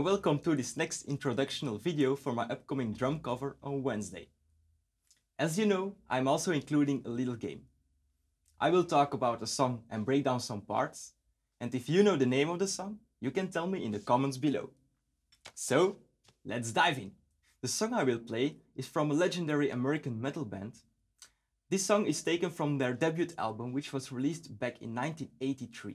and welcome to this next introductional video for my upcoming drum cover on Wednesday. As you know, I'm also including a little game. I will talk about a song and break down some parts, and if you know the name of the song, you can tell me in the comments below. So, let's dive in. The song I will play is from a legendary American metal band. This song is taken from their debut album, which was released back in 1983.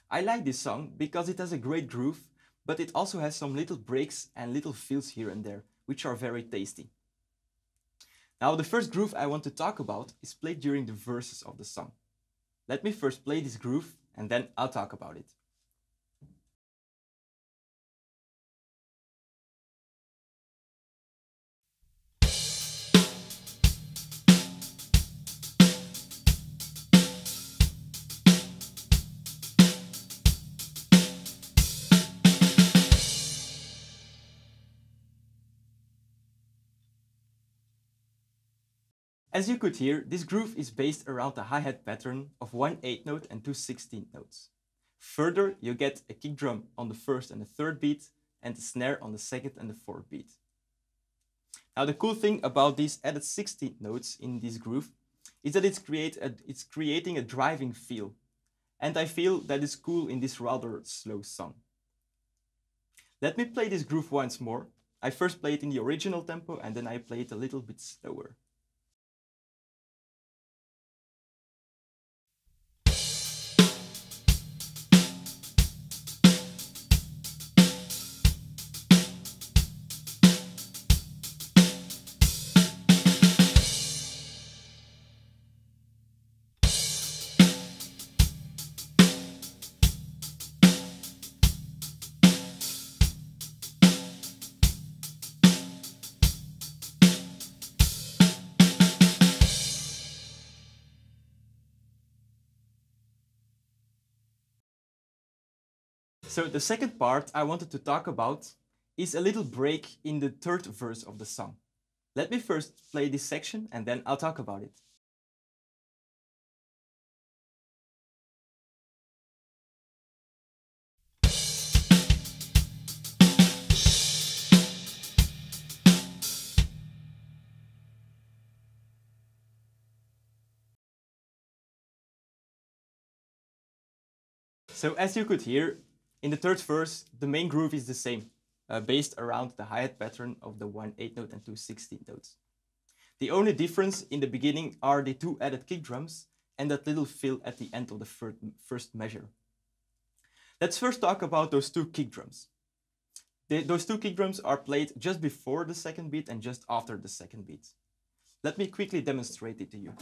I like this song because it has a great groove, but it also has some little breaks and little fills here and there, which are very tasty. Now, the first groove I want to talk about is played during the verses of the song. Let me first play this groove and then I'll talk about it. As you could hear, this groove is based around the hi-hat pattern of 1 8th note and 2 16th notes. Further, you get a kick drum on the first and the third beat, and a snare on the second and the fourth beat. Now, the cool thing about these added 16th notes in this groove is that it's creating a driving feel, and I feel that is cool in this rather slow song. Let me play this groove once more. I first play it in the original tempo, and then I play it a little bit slower. So the second part I wanted to talk about is a little break in the third verse of the song. Let me first play this section and then I'll talk about it. So as you could hear, in the third verse, the main groove is the same, based around the hi-hat pattern of the 1 8th note and 2 16th notes. The only difference in the beginning are the 2 added kick drums and that little fill at the end of the first measure. Let's first talk about those 2 kick drums. Those 2 kick drums are played just before the second beat and just after the second beat. Let me quickly demonstrate it to you.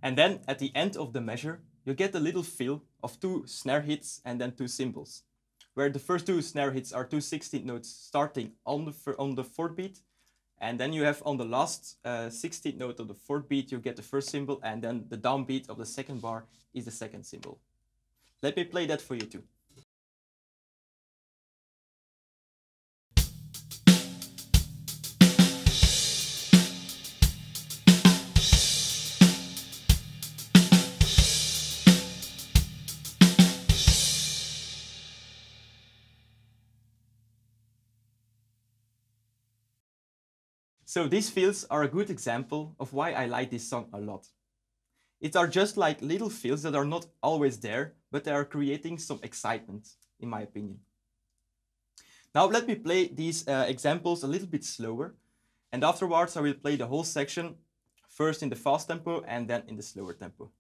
And then at the end of the measure, you get a little fill of 2 snare hits and then 2 cymbals, where the first 2 snare hits are 2 16th notes starting on the fourth beat, and then you have on the last 16th note of the fourth beat, you get the first cymbal, and then the downbeat of the second bar is the second cymbal. Let me play that for you too. So these fills are a good example of why I like this song a lot. It are just like little fills that are not always there, but they are creating some excitement, in my opinion. Now let me play these examples a little bit slower, and afterwards I will play the whole section, first in the fast tempo and then in the slower tempo.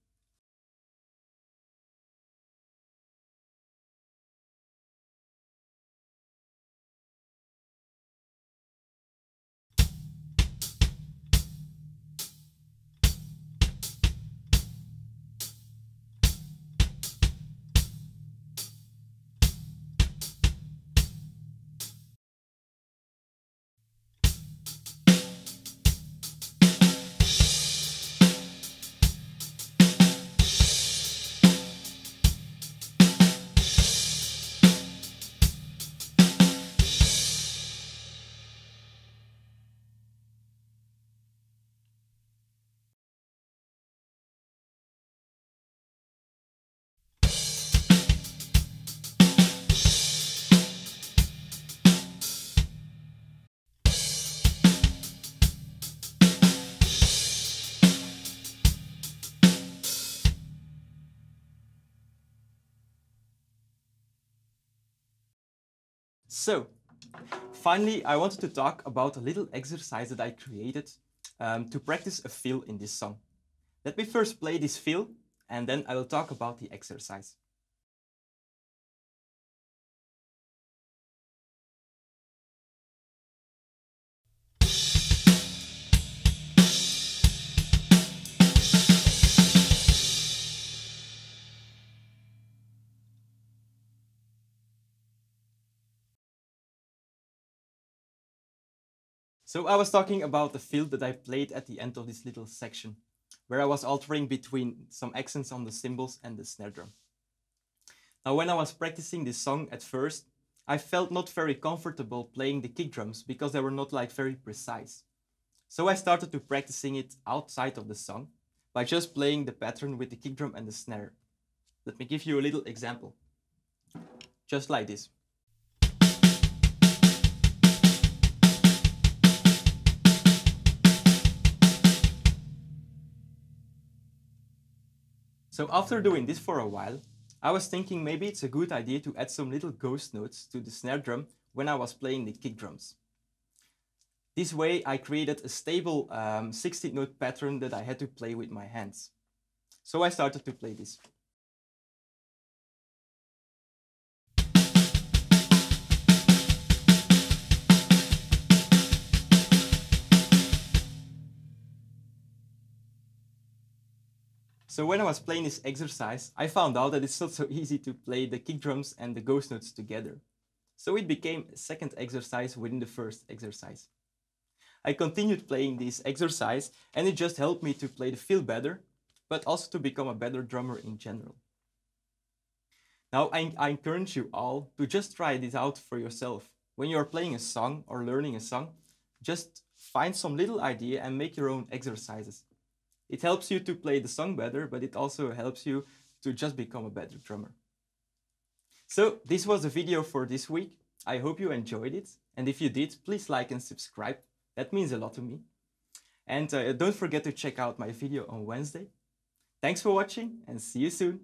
So, finally, I wanted to talk about a little exercise that I created to practice a fill in this song. Let me first play this fill, and then I will talk about the exercise. So I was talking about the fill that I played at the end of this little section, where I was altering between some accents on the cymbals and the snare drum. Now, when I was practicing this song at first, I felt not very comfortable playing the kick drums because they were not like very precise. So I started to practicing it outside of the song by just playing the pattern with the kick drum and the snare. Let me give you a little example. Just like this. So after doing this for a while, I was thinking maybe it's a good idea to add some little ghost notes to the snare drum when I was playing the kick drums. This way I created a stable 16th note pattern that I had to play with my hands. So I started to play this. So when I was playing this exercise, I found out that it's not so easy to play the kick drums and the ghost notes together. So it became a second exercise within the first exercise. I continued playing this exercise and it just helped me to play the fill better, but also to become a better drummer in general. Now I encourage you all to just try this out for yourself. When you are playing a song or learning a song, just find some little idea and make your own exercises. It helps you to play the song better, but it also helps you to just become a better drummer. So this was the video for this week. I hope you enjoyed it. And if you did, please like and subscribe. That means a lot to me. And don't forget to check out my video on Wednesday. Thanks for watching and see you soon.